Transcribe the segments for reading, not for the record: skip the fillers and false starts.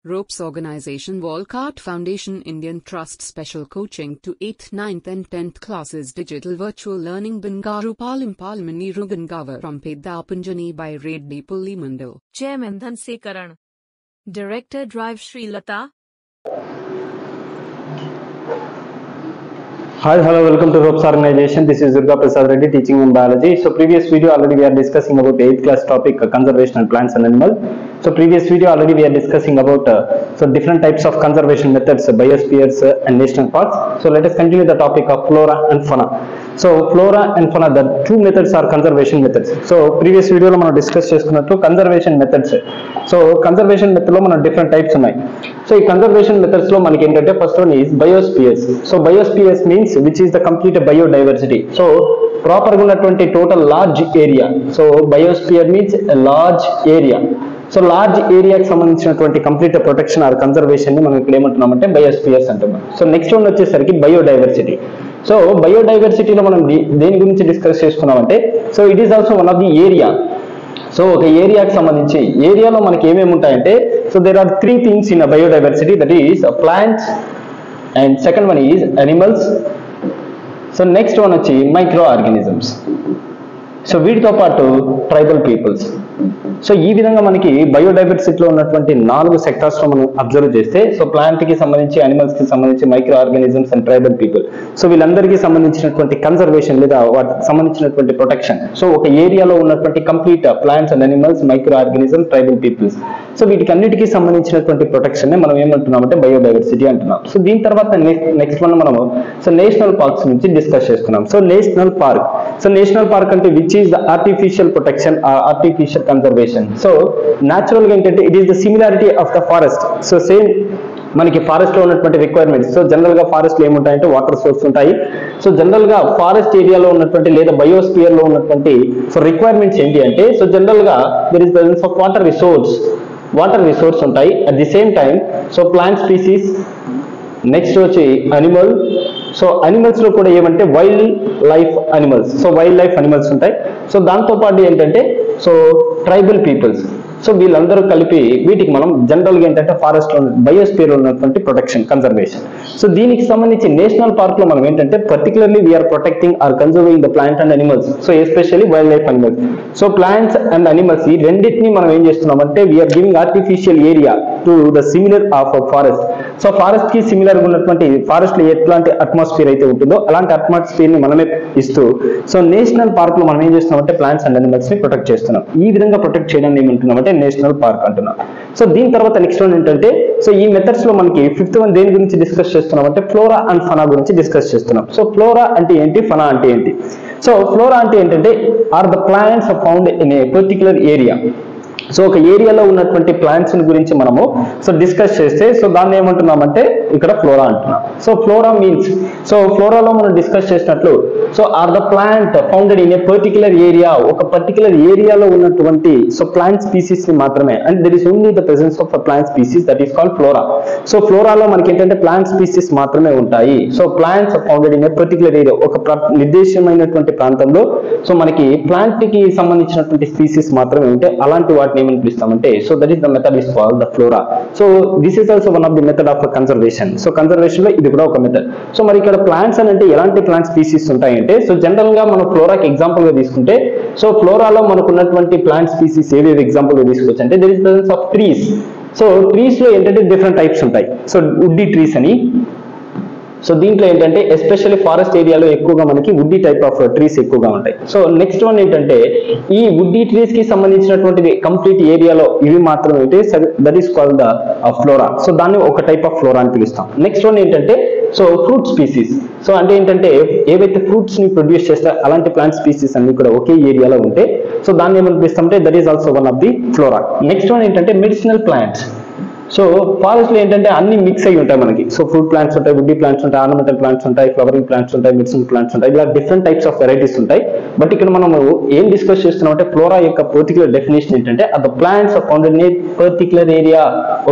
Ropes Organization Walcott Foundation Indian Trust Special Coaching to 8th, 9th and 10th classes Digital Virtual Learning Bangaru Palmani Rugangavar from Pedapunjani by Reddy Pulli Mandal. Chairman Dhanse Karan. Director Drive Sri Lata. Hi, hello, welcome to Ropes Organization. This is Durga Prasad Reddy teaching in biology. So previous video already we are discussing about the 8th class topic conservation of plants and animals. So previous video already we are discussing about different types of conservation methods, biospheres and national parks. So let us continue the topic of flora and fauna. So flora and fauna, the two methods are conservation methods. So previous video lo మనం discuss చేసుకున్నట్టు conservation methods. So conservation method లో మనం different types ఉన్నాయి. So ఈ conservation methods లో మనకి ఏంటంటే first one is biospheres. So biospheres means which is the complete biodiversity. So proper గా ఉన్నటువంటి total large area. So biosphere means a large area. So large ఏరియాకి సంబంధించినటువంటి కంప్లీట్ ప్రొటెక్షన్ ఆర్ కన్జర్వేషన్ ని మనం ఇక్కడ ఏమంటున్నామంటే బయోస్ఫియర్స్ అంటున్నాం. సో నెక్స్ట్ వన్ వచ్చేసరికి బయోడైవర్సిటీ. సో బయోడైవర్సిటీలో మనం దేని గురించి డిస్కస్ చేసుకున్నామంటే so it is also one of the area. So ఒక ఏరియాకి సంబంధించి ఏరియాలో మనకి ఏమేమి ఉంటాయంటే so there are three things in biodiversity, that is plants and second one is animals. So next one వచ్చి మైక్రో ఆర్గానిజమ్స్. సో వీటితో పాటు ట్రైబల్ పీపుల్స్. సో ఈ విధంగా మనకి బయోడైవర్సిటీలో ఉన్నటువంటి 4 సెక్టార్స్ లో మనం అబ్జర్వ్ చేస్తే సో ప్లాంట్ కి సంబంధించి, అనిమల్స్ కి సంబంధించి, micro organisms and tribal people. So వీళ్ళందరికీ సంబంధించినటువంటి కన్జర్వేషన్ లేదా వాటికి సంబంధించినటువంటి ప్రొటెక్షన్. సో ఒక ఏరియాలో ఉన్నటువంటి complete plants and animals, micro organism, tribal peoples. So వీటికి అన్నిటికీ సంబంధించినటువంటి ప్రొటెక్షన్ ని మనం ఏమంటున్నామంటే బయోడైవర్సిటీ అంటున్నాం. సో దీని తర్వాత నెక్స్ట్ వన్ మనము సో నేషనల్ పార్క్స్ నుంచి డిస్కస్ చేస్తున్నాం. So national park. So national park అంటే which is the artificial protection, artificial conservation. So natural గా ఏంటంటే it is the similarity of the forest. So same మనకి forest లో ఉన్నటువంటి requirements. So general గా forest లో ఏముంటాయంటే వాటర్ సోర్స్ ఉంటాయి. సో జనరల్ గా ఫారెస్ట్ ఏరియాలో ఉన్నటువంటి లేదా బయోస్పియర్ లో ఉన్నటువంటి సో రిక్వైర్మెంట్స్ ఏంటి అంటే సో జనరల్ గా there is presence of water resource ఉంటాయి. At the same time so plant species, next వచ్చి అనిమల్. సో అనిమల్స్ లో కూడా ఏమంటే వైల్డ్ లైఫ్ అనిమల్స్ ఉంటాయి. సో దాంతో పాటు ఏంటంటే సో ట్రైబల్ పీపుల్స్. సో వీళ్ళందరూ కలిపి వీటికి మనం జనరల్ గా ఏంటంటే ఫారెస్ట్ లో బయోస్పియర్ లో ఉన్నటువంటి ప్రొటెక్షన్, కన్జర్వేషన్. సో దీనికి సంబంధించి నేషనల్ పార్క్ లో మనం ఏంటంటే particularly we're protecting or conserving the plant and animals. So especially wild life animals. So plants and animals ఈ రెండింటిని మనం ఏం చేస్తున్నామంటే we're giving artificial area to the similar of forest. So forest కి similar గా ఉన్నటువంటి ఫారెస్ట్ లో ఎట్లాంటి అట్మాస్ఫియర్ అయితే ఉంటుందో అలాంటి అట్మాస్ఫియర్ ని మనమే ఇస్తూ సో నేషనల్ పార్క్ లో మనం ఏం చేస్తున్నామంటే ప్లాంట్స్ అండ్ అనిమల్స్ ని ప్రొటెక్ట్ చేస్తున్నాం. ఈ విధంగా ప్రొటెక్ట్ చేయడాన్ని ఏమంటున్నామంటే నేషనల్ పార్క్ అంటున్నాం. సో దీని తర్వాత నెక్స్ట్ వన్ ఏంటంటే సో ఈ మెథడ్స్ లో మనకి ఫిఫ్త్ వన్ దేని గురించి డిస్కస్ చేస్తున్నాం అంటే ఫ్లోరా అండ్ ఫనా గురించి డిస్కస్ చేస్తున్నాం. సో ఫ్లోరా అంటే ఏంటి, ఫనా అంటే ఏంటి? సో ఫ్లోరా అంటే ఏంటంటే are the plants found in a particular area. So ఒక ఏరియాలో ఉన్నటువంటి ప్లాంట్స్ గురించి మనము సో డిస్కస్ చేస్తే సో దాన్ని ఏమంటున్నామంటే ఇక్కడ ఫ్లోరా అంటున్నాం. సో ఫ్లోరా మీన్స్ సో ఫ్లోరాలో మనం డిస్కస్ చేసినట్లు so are the plant founded in a particular area, ఒక పర్టికులర్ ఏరియాలో ఉన్నటువంటి సో ప్లాంట్ స్పీసీస్ ని మాత్రమే, and there is only the presence of plant species, that is called flora. So ఫ్లోరాలో మనకి ఏంటంటే ప్లాంట్ స్పీసీస్ మాత్రమే ఉంటాయి. So plants founded in a particular area, ఒక నిర్దేశమైనటువంటి ప్రాంతంలో సో మనకి ప్లాంట్ కి సంబంధించినటువంటి స్పీసీస్ మాత్రమే ఉంటాయి. అలాంటి వాటిని ఏమని పిలుస్తామంటే so that is the method is called the flora. So this is also one of the method of conservation. So conservation లో ఇది కూడా ఒక మెథడ్. సో మరి ఇక్కడ ప్లాంట్స్ అంటే ఎలాంటి ప్లాంట్ స్పీసీస్ ఉంటాయంటే సో జనరల్ గా మనం ఫ్లోరాకి ఎగ్జాంపుల్ గా తీసుకుంటే సో ఫ్లోరాలో మనకు ఉన్నటువంటి ప్లాంట్ స్పీసీస్ ఏవేవి ఎగ్జాంపుల్ గా తీసుకోవచ్చు అంటే there is presence of trees. So trees లో ఏంటంటే డిఫరెంట్ టైప్స్ ఉంటాయి. సో వుడ్డీ ట్రీస్ అని. సో దీంట్లో ఏంటంటే ఎస్పెషల్లీ ఫారెస్ట్ ఏరియాలో ఎక్కువగా మనకి వుడ్డీ టైప్ ఆఫ్ ట్రీస్ ఎక్కువగా ఉంటాయి. సో నెక్స్ట్ వన్ ఏంటంటే ఈ వుడ్డీ ట్రీస్ కి సంబంధించినటువంటి కంప్లీట్ ఏరియాలో ఇవి మాత్రమే అయితే that is called the flora. So దాన్ని ఒక టైప్ ఆఫ్ ఫ్లోరా అని పిలుస్తాం. నెక్స్ట్ వన్ ఏంటంటే సో ఫ్రూట్ స్పీసీస్. సో అంటే ఏంటంటే ఏవైతే ఫ్రూట్స్ ని ప్రొడ్యూస్ చేస్తారో అలాంటి ప్లాంట్ స్పీసీస్ అన్ని కూడా ఒకే ఏరియాలో ఉంటే సో దాన్ని ఏమని పిలుస్తామంటే that is also one of the flora. Next one ఏంటంటే మెడిసినల్ ప్లాంట్స్. సో ఫారెస్ట్ లో ఏంటంటే అన్ని మిక్స్ అయ్యి ఉంటాయి మనకి. సో ఫ్రూట్ ప్లాంట్స్ ఉంటాయి, వుడ్డీ ప్లాంట్స్ ఉంటాయి, ఆర్నమెంటల్ ప్లాంట్స్ ఉంటాయి, ఫ్లవరింగ్ ప్లాంట్స్ ఉంటాయి, మెడిసినల్ ప్లాంట్స్ ఉంటాయి, ఇలా డిఫరెంట్ టైప్స్ ఆఫ్ వెరైటీస్ ఉంటాయి. బట్ ఇక్కడ మనము ఏం డిస్కస్ చేస్తున్నాం అంటే ఫ్లోరా యొక్క పర్టికులర్ డెఫినేషన్ ఏంటంటే the plants of founded in particular area,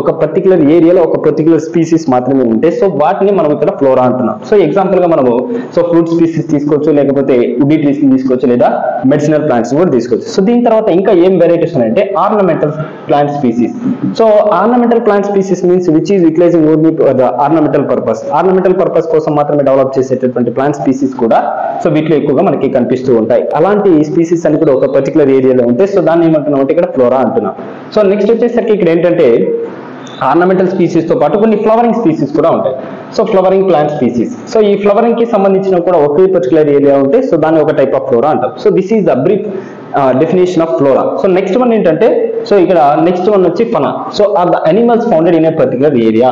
ఒక పర్టికులర్ ఏరియాలో ఒక పర్టికులర్ స్పీసీస్ మాత్రమే ఉంటాయి. సో వాటిని మనం ఇక్కడ ఫ్లోరా అంటున్నాం. సో ఎగ్జాంపుల్ గా మనము సో ఫ్రూట్ స్పీసీస్ తీసుకోవచ్చు, లేకపోతే వుడ్డీ ట్రీస్ తీసుకోవచ్చు, లేదా మెడిసినల్ ప్లాంట్స్ కూడా తీసుకోవచ్చు. సో దీని తర్వాత ఇంకా ఏం వెరైటీస్ ఉన్నాయంటే ornamental plant species. So ornamental plant species means which is utilizing only ornamental purpose, ornamental purpose కోసం మాత్రమే డెవలప్ చేసేటటువంటి ప్లాంట్ స్పీసీస్ కూడా సో వీటిలో ఎక్కువగా మనకి కనిపిస్తూ ఉంటాయి. అలాంటి స్పీసీస్ అని కూడా ఒక పర్టికులర్ ఏరియాలో ఉంటాయి. సో దాన్ని ఏమంటున్నాం అంటే ఇక్కడ ఫ్లోరా అంటున్నాం. సో నెక్స్ట్ వచ్చేసరికి ఇక్కడ ఏంటంటే ఆర్నమెంటల్ స్పీసీస్ తో పాటు కొన్ని ఫ్లవరింగ్ స్పీసీస్ కూడా ఉంటాయి. So flowering plant species, so ఈ ఫ్లవరింగ్ కి సంబంధించిన కూడా ఒకే పర్టికులర్ ఏరియా ఉంటే సో దాన్ని ఒక టైప్ ఆఫ్ ఫ్లోరా అంటాం. So this is the brief definition of flora. So next one ఏంటంటే సో ఇక్కడ నెక్స్ట్ వన్ వచ్చి fauna. So are the animals founded in a particular area.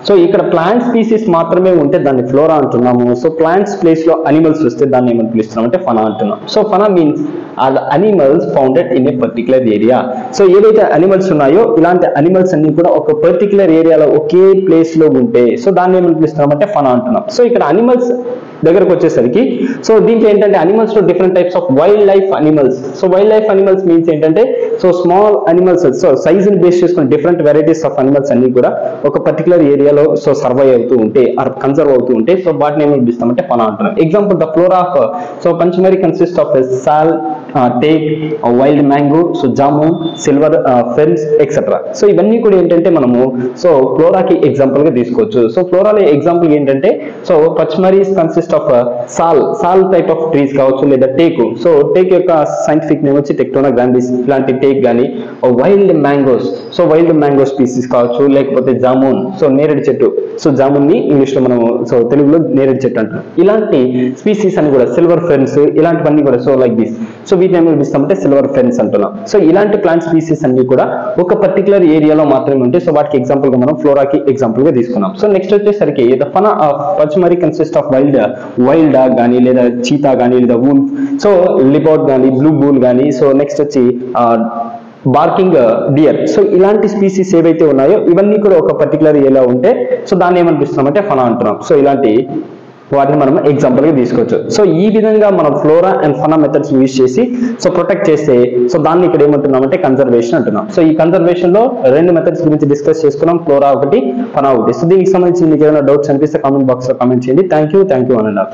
So ఇక్కడ plant species మాత్రమే ఉంటే దాన్ని ఫ్లోరా అంటున్నాము. So plants place లో animals వస్తే దాన్ని ఏమని పిలుస్తున్నాం అంటే ఫనా అంటున్నాం. So fauna means are the animals founded in a particular area. So ఏదైతే అనిమల్స్ ఉన్నాయో ఇలాంటి అనిమల్స్ అన్ని కూడా ఒక పర్టికులర్ ఏరియాలో ఒకే ప్లేస్ లో ఉంటే సో దాన్ని ఏమని పిలుస్తున్నాం అంటే ఫనా అంటున్నాం. సో ఇక్కడ అనిమల్స్ దగ్గరకు వచ్చేసరికి సో దీంట్లో ఏంటంటే అనిమల్స్ లో different types of wild life animals. So wild life animals means ఏంటంటే so small animals, so size ని బేస్ చేసుకుని డిఫరెంట్ వెరైటీస్ ఆఫ్ అనిమల్స్ అన్ని కూడా ఒక పర్టికులర్ ఏరియాలో సో సర్వైవ్ అవుతూ ఉంటే ఆర్ కన్సర్వ్ అవుతూ ఉంటే సో వాటిని ఏమని పిలుస్తామంటే ఫనా అంటున్నాం. Example the flora of so Pachmarhi consist of sal, teak, wild mango, so jamun, silver ferns etcetera. So ఇవన్నీ కూడా ఏంటంటే మనము సో ఫ్లోరాకి ఎగ్జాంపుల్ గా తీసుకోవచ్చు. సో ఫ్లోరాలో ఎగ్జాంపుల్ ఏంటంటే సో పచ్మరీస్ consist of sal type of trees కావచ్చు, లేదా టేకు. సో టేక్ యొక్క సైంటిఫిక్ నేమ్ వచ్చి టెక్టోనా గ్రాండిస్. ఇలాంటి టేక్ కానీ wild mangoes, so wild mango species కావచ్చు, లేకపోతే జామున్, సో నేరేడు చెట్టు. సో జామున్ ని ఇంగ్లీష్ లో మనం సో తెలుగులో నేరేడు చెట్టు అంటాం. ఇలాంటి స్పీసీస్ అని కూడా సిల్వర్ ఫెర్న్స్ ఇలాంటివన్నీ కూడా సో లైక్ దిస్. సో వీటిని ఏమి పిలుస్తామంటే సిల్వర్ ఫెర్న్స్ అంటున్నాం. సో ఇలాంటి ప్లాంట్ స్పీసీస్ అన్ని కూడా ఒక పర్టికులర్ ఏరియాలో మాత్రమే ఉంటాయి. సో వాటికి ఎగ్జాంపుల్ గా మనం ఫ్లోరాకి ఎగ్జాంపుల్ గా తీసుకున్నాం. సో నెక్స్ట్ వచ్చేసరికి the fauna of Pachmarhi consist of wild dog కానీ, లేదా చీతా కానీ, లేదా వూల్ఫ్, సో లిబౌట్ కానీ, బ్లూ బూల్ కానీ, సో నెక్స్ట్ వచ్చి బార్కింగ్ డియర్. సో ఇలాంటి స్పీసీస్ ఏవైతే ఉన్నాయో ఇవన్నీ కూడా ఒక పర్టికులర్ ఏరియా ఉంటే సో దాన్ని ఏమనిపిస్తున్నామంటే ఫనా అంటున్నాం. సో ఇలాంటి వాటిని మనం ఎగ్జాంపుల్ గా తీసుకోవచ్చు. సో ఈ విధంగా మనం flora and fauna methods use చేసి సో ప్రొటెక్ట్ చేస్తే సో దాన్ని ఇక్కడ ఏమంటున్నామంటే కన్జర్వేషన్ అంటున్నాం. సో ఈ కన్జర్వేషన్ లో రెండు మెథడ్స్ గురించి డిస్కస్ చేసుకున్నాం, ఫ్లోరా ఒకటి, ఫనా ఒకటి. సో దీనికి సంబంధించి మీకు ఏమైనా డౌట్స్ అనిపిస్తే కామెంట్ బాక్స్ లో కామెంట్ చేయండి. థ్యాంక్ యూ అని అన్నారు.